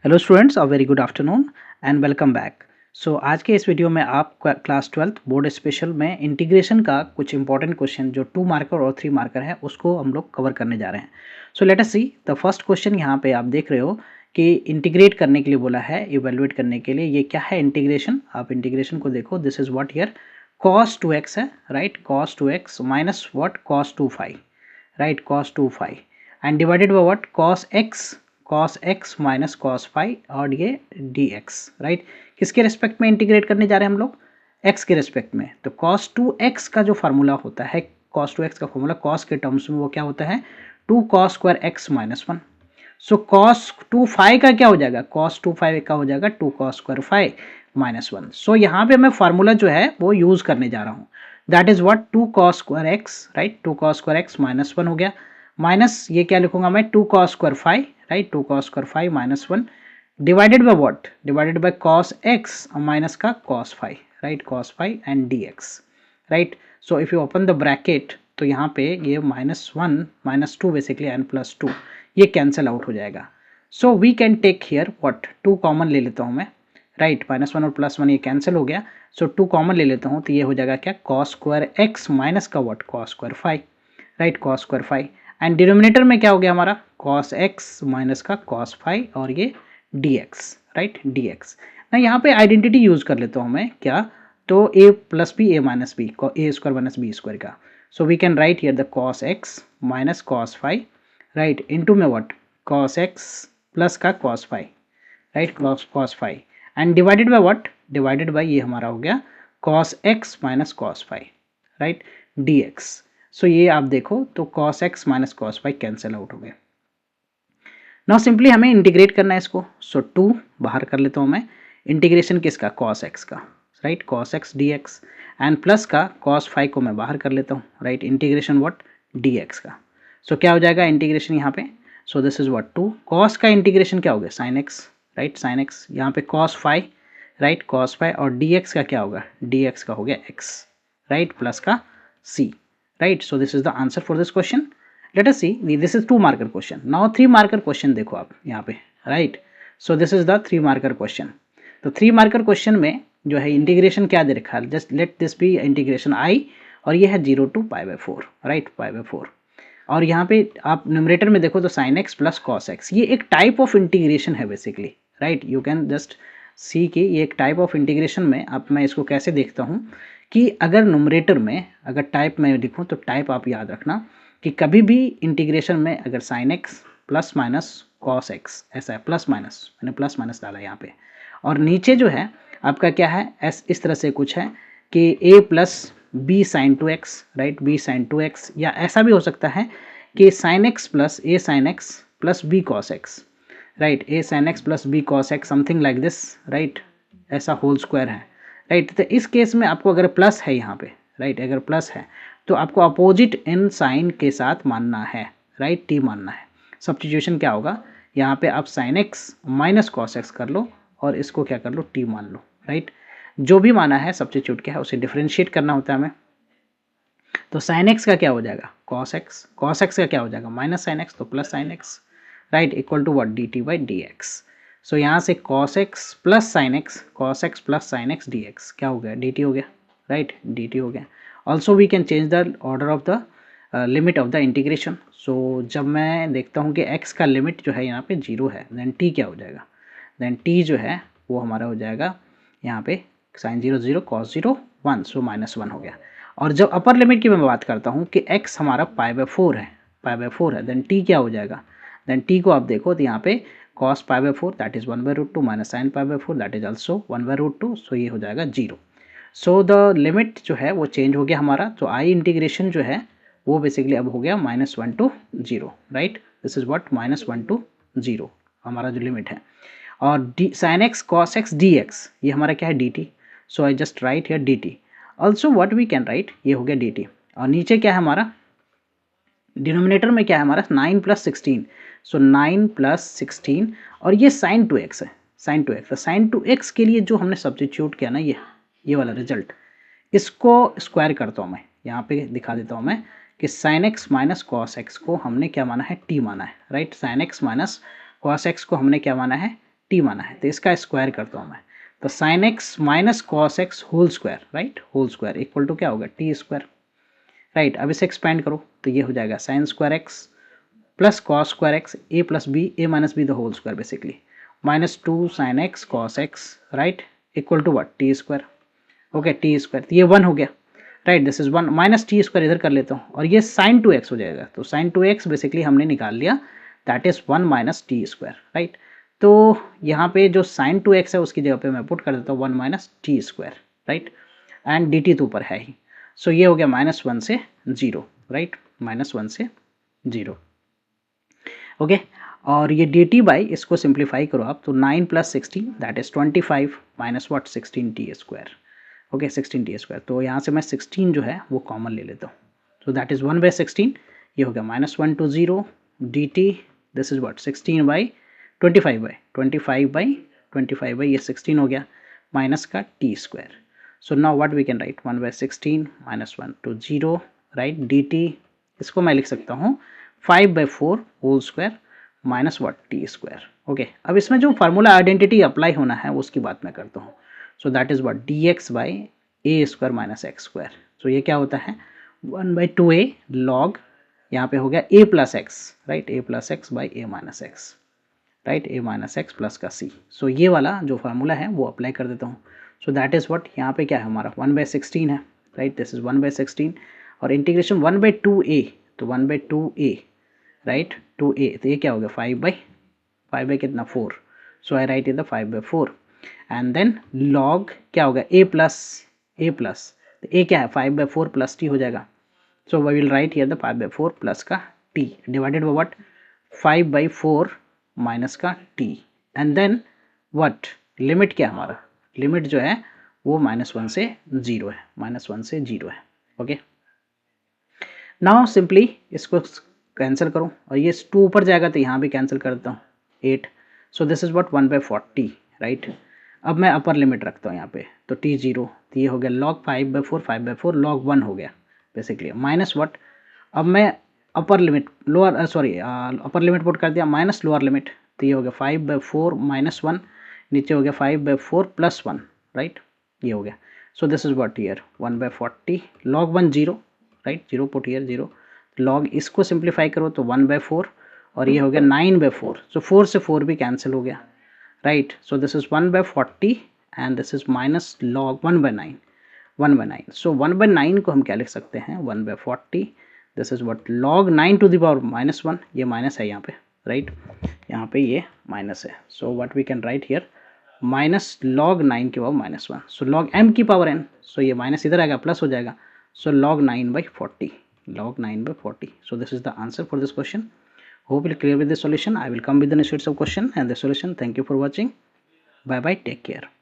Hello students, a very good afternoon and welcome back. So आज के इस video में आप क्लास 12th बोर्ड स्पेशल में इंटीग्रेशन का कुछ इंपॉर्टेंट क्वेश्चन जो 2 मार्कर और 3 मार्कर है उसको हम लोग कवर करने जा रहे हैं। So let us see the first question. यहाँ पे आप देख रहे हो कि इंटीग्रेट करने के लिए बोला है, इवेल्युएट करने के लिए। ये क्या है इंटीग्रेशन? आप इंटीग्रेशन को देखो, this is what here cos 2x है, right. cos 2x minus what cos 2 phi, right, cos 2 phi and divided by what cos x minus cos phi और ये dx, राइट। किसके रेस्पेक्ट में इंटीग्रेट करने जा रहे हैं हम लोग? x के रेस्पेक्ट में। तो cos 2x का जो फार्मूला होता है, cos 2x का फार्मूला cos के टर्म्स में वो क्या होता है? 2 cos स्क्वायर x माइनस 1। सो cos 2 फाई का क्या हो जाएगा? cos 2 फाई का हो जाएगा 2 cos स्क्वायर फाई माइनस 1। सो यहाँ पे मैं फार्मूला जो है वो यूज करने जा रहा हूँ, that is what 2 cos square x, right. 2 cos square x minus 1 हो गया, माइनस ये क्या लिखूंगा मैं 2 cos square phi, right. 2 cos square phi minus 1 divided by what, divided by cos x minus का cos phi, right, cos phi and dx, right. So if you open the bracket तो यहाँ पे ये minus 1 minus 2 basically and plus 2 ये cancel out हो जाएगा। So we can take here what 2 common ले लेता हूँ मैं, राइट। माइनस 1 और प्लस 1 ये कैंसिल हो गया। सो 2 कॉमन ले लेता हूँ तो ये हो जाएगा क्या? cos स्क्वायर x माइनस का what cos square phi, right, cos square phi and denominator में क्या हो गया हमारा? cos x माइनस का cos फाई और ये dx, राइट, dx। ना यहाँ पे आइडेंटिटी यूज कर लेता हूँ मैं, क्या? तो a plus B A minus B, A square minus B square का। So we can write here the cos x minus cos phi, right, into में व्हाट cos x प्लस का cos phi, right, cos phi and divided by what, divided by ये हमारा हो गया cos x minus cos phi, right, dx। So ये आप देखो तो cos x minus cos phi cancel out हो गए। नाउ सिंपली हमें इंटीग्रेट करना है इसको। सो 2 बाहर कर लेता हूँ मैं, इंटीग्रेशन किसका? cos x का, right, cos x dx and plus का cos फाई को मैं बाहर कर लेता हूँ, राइट, इंटीग्रेशन व्हाट dx का। सो क्या हो जाएगा इंटीग्रेशन यहाँ पे? So this is what 2 cos का इंटीग्रेशन क्या हो गया? sin x, right, sin x। यहाँ पे cos phi, right, cos phi और dx का क्या होगा? dx का हो गया x, राइट, प्लस का c, right. So this is the answer for this question. Let us see, this is 2 marker question. Now 3 marker question देखो आप यहाँ पे, right. So this is the 3 marker question. तो 3 marker question में जो है integration क्या दे रखा है? Just let this be integration I और ये है 0 to pi by 4, right, pi by 4। और यहाँ पे आप न्यूमरेटर में देखो तो sin x plus cos x, ये एक टाइप ऑफ इंटीग्रेशन है basically, right. You can just see कि ये एक टाइप ऑफ इंटीग्रेशन में अब मैं इसको कैसे देखता हूँ कि अगर न्यूमरेटर में अगर टाइप में लिखूँ तो टाइप आप याद रखना कि कभी भी इंटीग्रेशन में अगर sin x plus minus cos x ऐसा है, प्लस माइनस, मैंने प्लस माइनस डाला यहाँ पे, और नीचे जो है आपका क्या है इस तरह से कुछ है कि a plus B sine 2x, right, B sine 2x, या ऐसा भी हो सकता है कि sin x plus a sine x plus b cos x, right, a sin x plus b cos x, something like this, right, ऐसा whole square है, right. तो इस केस में आपको अगर प्लस है यहाँ पे, राइट, अगर प्लस है तो आपको अपोजिट इन साइन के साथ मानना है, राइट, टी मानना है। सब्स्टिट्यूशन क्या होगा यहाँ पे? आप sign X minus cos x कर लो और इसको क्या कर लो? टी मान लो, राइट। जो भी माना है सब्स्टिट्यूट क्या है उसे डिफरेंशिएट करना होता है हमें। तो साइन एक्स का क्या हो जाएगा? कॉस एक्स, कॉस एक्स का क्या हो जाएगा? माइनस साइन एक्स, तो plus sine x, right, equal to what? D T by D X. So यहाँ से cos x plus sine x, cos x plus sine x D X क्या हो गया? डी टी हो गया, राइट, डी टी हो गया। Also we can change the order of the limit of the integration. So जब मैं देखता हूँ कि x का लिमिट जो है यहाँ पे 0 है, देन t क्या हो जाएगा? देन t जो है वो हमारा हो जाएगा यहाँ पे साइन 0 0 कॉस 0 1, सो माइनस 1 हो गया। और जब अपर लिमिट की मैं बात करता हूँ कि x हमारा पाई बाय 4 है, पाई बाय 4 है, देन t क्या हो जाएगा? देन t को आप देखो तो यहाँ पे cos pi by 4 that is 1 by root 2 minus sine pi by 4 that is also 1 by root 2, so ये हो जाएगा 0। सो द लिमिट जो है वो चेंज हो गया हमारा। तो आई इंटीग्रेशन जो है वो बेसिकली अब हो गया -1 to 0, right. This is what -1 to 0 हमारा जो लिमिट है। और D sine x cos X D X ये हमारा क्या है? D T. So I just write here D T. Also what we can write, ये हो गया डी टी। और नीचे क्या है हमारा? डिनोमिनेटर में क्या है हमारा? 9 प्लस 16, सो 9 प्लस 16 और ये साइन 2x है, साइन 2x। तो साइन 2x के लिए जो हमने सब्स्टिट्यूट किया ना, ये वाला रिजल्ट, इसको स्क्वायर करता हूँ मैं, यहाँ पे दिखा देता हूँ मैं कि sign X minus cos x को हमने क्या माना है? टी माना है, right. Sign X minus cos x को हमने क्या माना है? टी माना है, तो इसका स्क्वायर करता हूँ मैं, तो sine X minus cos X whole square, right, whole square equal to क्या होगा, टी स्क्वायर, राइट। अब इसे एक्सपेंड करो तो ये हो जाएगा sine square X plus cos square X A plus B, A minus B the whole square basically, minus 2 sine x cos X, right, equal to what, T square. Okay, T square, तो ये 1 हो गया, right, this is 1 minus T square इधर कर लेता हूँ और ये साइन 2x हो जाएगा, तो साइन 2x बेसिकली हमने निकाल लिया, that is 1 minus T square, right. तो यहाँ पे जो साइन 2x है उसकी जगह पे मैं पुट कर देता हूँ 1 minus T square, right, and D T तो ऊपर है ही, सो ये हो गया -1 से 0, राइट, -1 से 0, ओके। और ये डी टी बाई, इसको सिंप्लीफाई करो आप, तो 9 plus 16 that is 25 minus what, 16 T square, okay, 16 T square. तो यहाँ से मैं 16 जो है वो कॉमन ले लेता हूँ, सो दैट इज 1/16, ये हो गया -1 to 0 D T, this is what 16/25 by ये 16 हो गया, माइनस का T square. So now what we can write, 1/16 -1 to 0, right, D T, इसको मैं लिख सकता हूँ 5/4 whole square minus what, T square, okay. अब इसमें जो फार्मूला आइडेंटिटी अप्लाई होना है उसकी बात मैं करता हूँ, so that is what, dx by A square minus X square. So ये क्या होता है, 1/2a लॉग, यहाँ पे हो गया a plus x, right, a plus x by A minus x, right, a minus x plus का c। सो ये वाला जो फार्मूला है वो अप्लाई कर देता हूँ, सो दैट इज व्हाट, यहाँ पे क्या है हमारा 1/16 है, राइट, दिस इज 1/16 और इंटीग्रेशन 1/2a, तो 1/2a, राइट, 2a, तो ये क्या हो गया 5 बाई कितना 4, so I write in the 5/4 and then log क्या होगा a प्लस, तो a क्या है 5/4 प्लस t हो जाएगा, so we will write here the 5/4 plus का t divided by what, 5/4 minus का t and then what, limit क्या हमारा, लिमिट जो है वो -1 से 0 है, -1 से 0 है, ओके। नाउ सिंपली इसको कैंसिल करो और ये 2 ऊपर जाएगा तो यहाँ भी कैंसिल कर देता हूँ 8, सो दिस इज व्हाट 1/40, राइट। अब मैं अपर लिमिट रखता हूँ यहाँ पे, तो t 0, तो ये हो गया log 5/4 log 1 हो गया बेसिकली, माइनस व्हाट, अब मैं upper limit lower upper limit put कर दिया माइनस लोअर लिमिट, तो ये हो गया 5/4 -1, नीचे हो गया 5/4 + 1, राइट, ये हो गया, सो this is what here 1/40 log 1 0, right, 0 put here 0, log इसको सिंप्लीफाई करो तो 1/4 और ये हो गया 9/4, सो 4 से 4 भी कैंसिल हो गया, right, so this is 1/40 and this is minus log 1/9, सो 1/9 को हम क्या लिख सकते हैं 1/40, this is what log 9 to the power -1, ये माइनस है यहाँ पे, राइट, यहाँ पे ये माइनस है, so what we can write here minus log 9 की पावर -1, सो log m की पावर n, सो ये माइनस इधर आएगा प्लस हो जाएगा, सो log 9/40, log 9/40, so this is the answer for this question. Hope you're clear with the solution. I will come with the next set of question and the solution. Thank you for watching. Bye bye, take care.